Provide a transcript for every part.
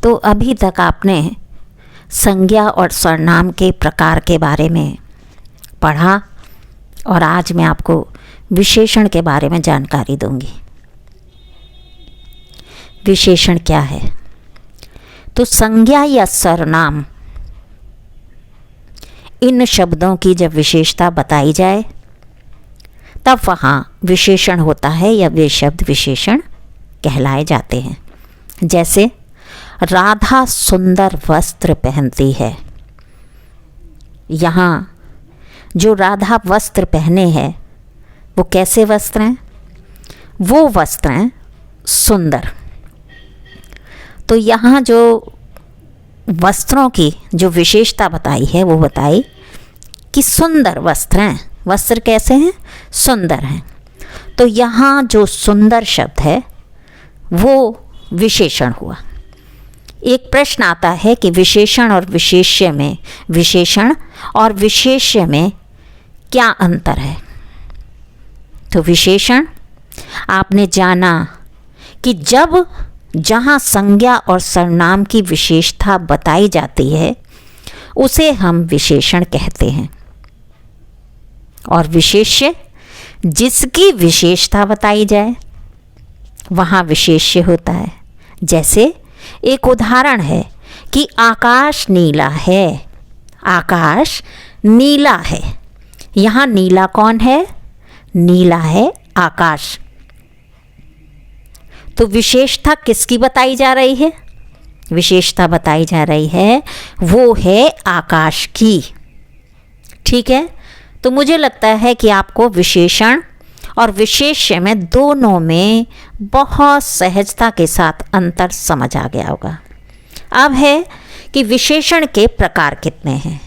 तो अभी तक आपने संज्ञा और सर्वनाम के प्रकार के बारे में पढ़ा और आज मैं आपको विशेषण के बारे में जानकारी दूंगी। विशेषण क्या है? तो संज्ञा या सर्वनाम, इन शब्दों की जब विशेषता बताई जाए तब वहाँ विशेषण होता है या वे शब्द विशेषण कहलाए जाते हैं। जैसे राधा सुंदर वस्त्र पहनती है। यहाँ जो राधा वस्त्र पहने हैं वो कैसे वस्त्र हैं? वो वस्त्र हैं सुंदर। तो यहाँ जो वस्त्रों की जो विशेषता बताई है वो बताई कि सुंदर वस्त्र हैं। वस्त्र कैसे हैं? सुंदर हैं। तो यहाँ जो सुंदर शब्द है वो विशेषण हुआ। एक प्रश्न आता है कि विशेषण और विशेष्य में, विशेषण और विशेष्य में क्या अंतर है? तो विशेषण आपने जाना कि जब जहाँ संज्ञा और सर्वनाम की विशेषता बताई जाती है उसे हम विशेषण कहते हैं, और विशेष्य जिसकी विशेषता बताई जाए वहाँ विशेष्य होता है। जैसे एक उदाहरण है कि आकाश नीला है। आकाश नीला है। यहाँ नीला कौन है? नीला है आकाश। तो विशेषता किसकी बताई जा रही है? विशेषता बताई जा रही है वो है आकाश की। ठीक है, तो मुझे लगता है कि आपको विशेषण और विशेष्य में दोनों में बहुत सहजता के साथ अंतर समझ आ गया होगा। अब है कि विशेषण के प्रकार कितने हैं?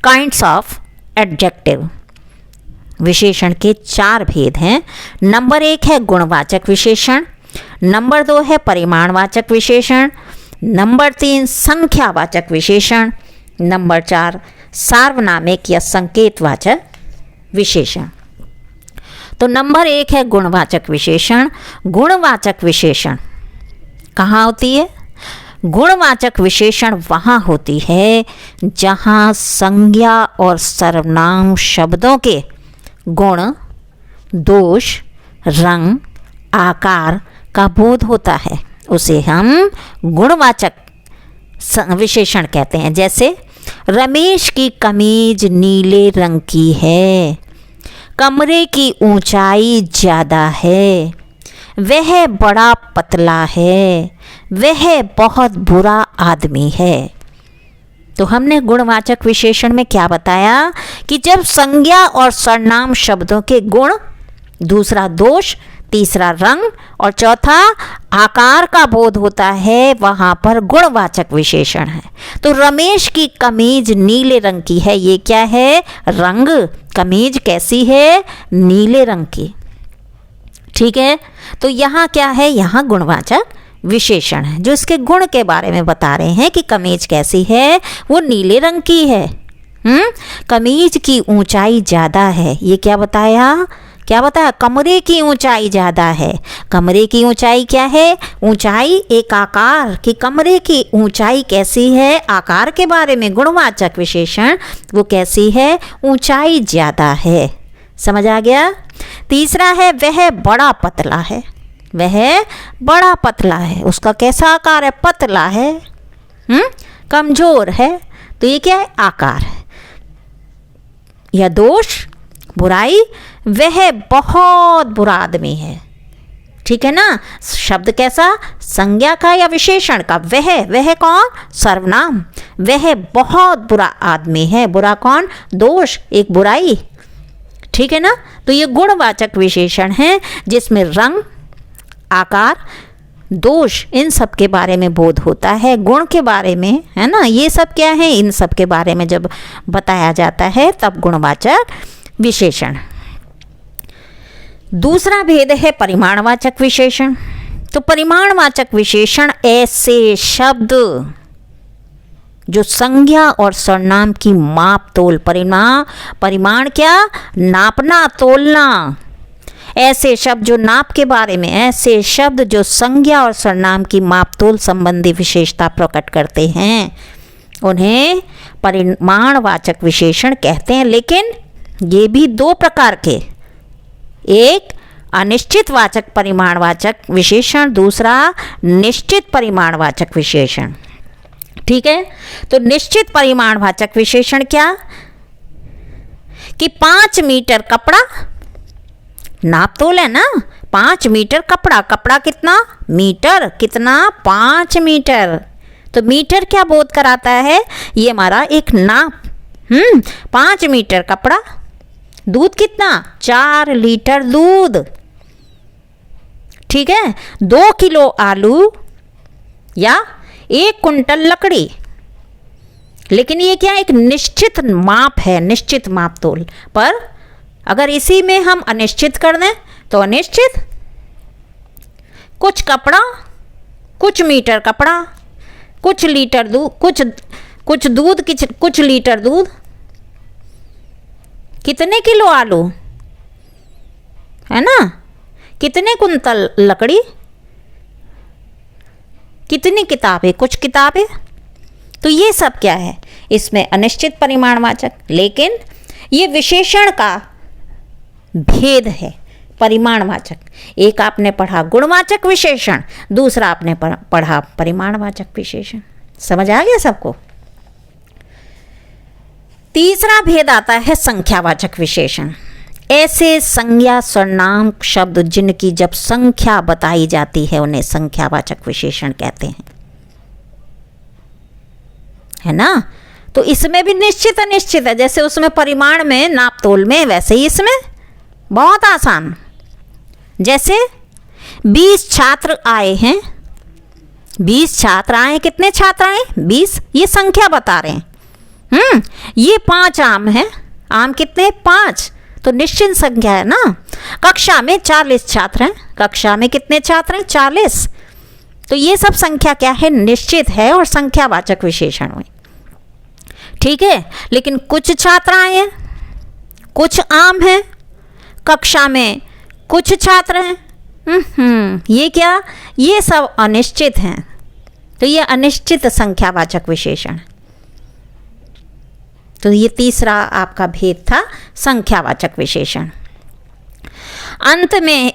Kinds of adjective. विशेषण के 4 भेद हैं। नंबर 1 है गुणवाचक विशेषण, नंबर 2 है परिमाणवाचक विशेषण, नंबर 3 संख्यावाचक विशेषण, नंबर 4 सार्वनामिक या संकेतवाचक विशेषण। तो नंबर 1 है गुणवाचक विशेषण। गुणवाचक विशेषण कहाँ होती है? गुणवाचक विशेषण वहाँ होती है जहाँ संज्ञा और सर्वनाम शब्दों के गुण, दोष, रंग, आकार का बोध होता है, उसे हम गुणवाचक विशेषण कहते हैं। जैसे रमेश की कमीज नीले रंग की है, कमरे की ऊंचाई ज़्यादा है, वह बड़ा पतला है, वह बहुत बुरा आदमी है। तो हमने गुणवाचक विशेषण में क्या बताया कि जब संज्ञा और सर्वनाम शब्दों के गुण, दूसरा दोष, तीसरा रंग और चौथा आकार का बोध होता है, वहाँ पर गुणवाचक विशेषण है। तो रमेश की कमीज नीले रंग की है, ये क्या है? रंग। कमीज कैसी है? नीले रंग की। ठीक है, तो यहाँ क्या है? यहाँ गुणवाचक विशेषण है जो इसके गुण के बारे में बता रहे हैं कि कमीज कैसी है? वो नीले रंग की है। कमीज की ऊंचाई ज़्यादा है, ये क्या बताया? क्या बताया? कमरे की ऊंचाई ज़्यादा है। कमरे की ऊंचाई क्या है? ऊंचाई एक आकार कि कमरे की ऊंचाई कैसी है? आकार के बारे में गुणवाचक विशेषण वो कैसी है? ऊंचाई ज़्यादा है। समझ आ गया? तीसरा है वह बड़ा पतला है। वह बड़ा पतला है, उसका कैसा आकार है? पतला है, कमज़ोर है। तो ये क्या है? आकार है। या दोष, बुराई, वह बहुत बुरा आदमी है। ठीक है ना? शब्द कैसा? संज्ञा का या विशेषण का? वह कौन? सर्वनाम। वह बहुत बुरा आदमी है। बुरा कौन? दोष, एक बुराई। ठीक है ना? तो ये गुणवाचक विशेषण है जिसमें रंग, आकार, दोष, इन सब के बारे में बोध होता है। गुण के बारे में, है ना, ये सब क्या है? इन सब के बारे में जब बताया जाता है तब गुणवाचक विशेषण। दूसरा भेद है परिमाणवाचक विशेषण। तो परिमाणवाचक विशेषण ऐसे शब्द जो संज्ञा और सर्वनाम की माप तोल, परिमाण क्या? नापना, तोलना, ऐसे शब्द जो नाप के बारे में, ऐसे शब्द जो संज्ञा और सर्वनाम की मापतोल संबंधी विशेषता प्रकट करते हैं, उन्हें परिमाणवाचक विशेषण कहते हैं। लेकिन ये भी दो प्रकार के, एक अनिश्चित वाचक परिमाणवाचक विशेषण, दूसरा निश्चित परिमाणवाचक विशेषण। ठीक है, तो निश्चित परिमाणवाचक विशेषण क्या, कि 5 मीटर कपड़ा, नाप तोल है ना, 5 मीटर कपड़ा, कपड़ा कितना मीटर, कितना 5 मीटर। तो मीटर क्या बोध कराता है, ये हमारा एक नाप। 5 मीटर कपड़ा, दूध कितना, 4 लीटर दूध। ठीक है, 2 किलो आलू या 1 कुंटल लकड़ी। लेकिन ये क्या, एक निश्चित माप है, निश्चित माप तोल। पर अगर इसी में हम अनिश्चित कर दें तो अनिश्चित, कुछ कपड़ा, कुछ मीटर कपड़ा, कुछ लीटर दूध, कुछ दूध, कुछ लीटर दूध, कितने किलो आलू, है ना, कितने कुंतल लकड़ी, कितनी किताबें, कुछ किताबें। तो ये सब क्या है, इसमें अनिश्चित परिमाणवाचक। लेकिन ये विशेषण का भेद है, परिमाणवाचक। एक आपने पढ़ा गुणवाचक विशेषण, दूसरा आपने पढ़ा परिमाणवाचक विशेषण। समझ आ गया सबको। तीसरा भेद आता है संख्यावाचक विशेषण। ऐसे संज्ञा सर्वनाम शब्द जिनकी जब संख्या बताई जाती है उन्हें संख्यावाचक विशेषण कहते हैं, है ना। तो इसमें भी निश्चित अनिश्चित है, जैसे उसमें परिमाण में, नाप तोल में, वैसे ही इसमें बहुत आसान। जैसे 20 छात्र आए हैं, 20 छात्र आए, कितने छात्र आए, 20, ये संख्या बता रहे हैं। ये 5 आम है, आम कितने, 5, तो निश्चित संख्या है ना। कक्षा में 40 छात्र हैं, कक्षा में कितने छात्र हैं, 40। तो ये सब संख्या क्या है, निश्चित है और संख्यावाचक विशेषण हुए। ठीक है, लेकिन कुछ छात्र आए हैं, कुछ आम है, कक्षा में कुछ छात्र हैं, ये क्या, ये सब अनिश्चित हैं। तो ये अनिश्चित संख्यावाचक विशेषण। तो ये तीसरा आपका भेद था, संख्यावाचक विशेषण। अंत में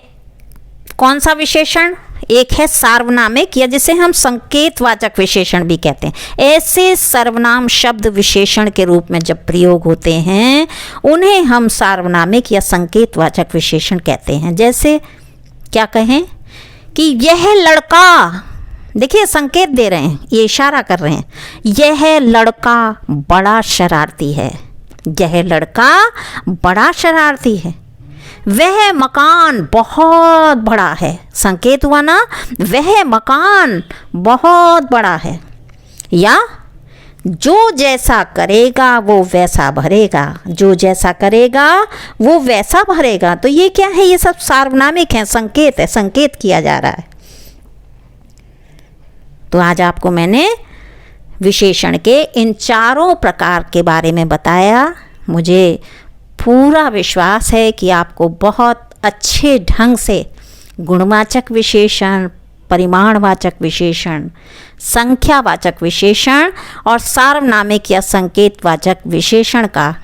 कौन सा विशेषण, एक है सार्वनामिक, या जिसे हम संकेतवाचक विशेषण भी कहते हैं। ऐसे सर्वनाम शब्द विशेषण के रूप में जब प्रयोग होते हैं उन्हें हम सार्वनामिक या संकेतवाचक विशेषण कहते हैं। जैसे क्या कहें कि यह लड़का, देखिए संकेत दे रहे हैं, ये इशारा कर रहे हैं, यह लड़का बड़ा शरारती है, यह लड़का बड़ा शरारती है। वह मकान बहुत बड़ा है, संकेत हुआ ना, वह मकान बहुत बड़ा है। या जो जैसा करेगा वो वैसा भरेगा, जो जैसा करेगा वो वैसा भरेगा। तो ये क्या है, ये सब सार्वनामिक है, संकेत है, संकेत किया जा रहा है। तो आज आपको मैंने विशेषण के इन चारों प्रकार के बारे में बताया। मुझे पूरा विश्वास है कि आपको बहुत अच्छे ढंग से गुणवाचक विशेषण, परिमाणवाचक विशेषण, संख्यावाचक विशेषण और सार्वनामिक या संकेतवाचक विशेषण का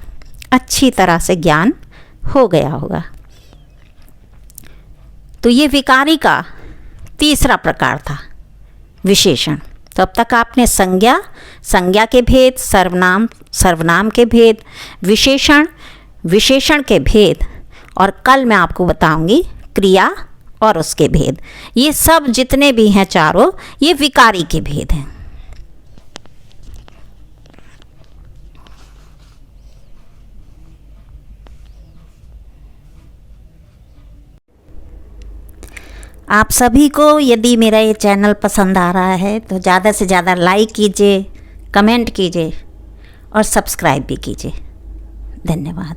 अच्छी तरह से ज्ञान हो गया होगा। तो ये विकारी का तीसरा प्रकार था, विशेषण। तो अब तक आपने संज्ञा, संज्ञा के भेद, सर्वनाम, सर्वनाम के भेद, विशेषण, विशेषण के भेद, और कल मैं आपको बताऊंगी क्रिया और उसके भेद। ये सब जितने भी हैं चारों, ये विकारी के भेद हैं। आप सभी को यदि मेरा ये चैनल पसंद आ रहा है तो ज़्यादा से ज़्यादा लाइक कीजिए, कमेंट कीजिए और सब्सक्राइब भी कीजिए। धन्यवाद।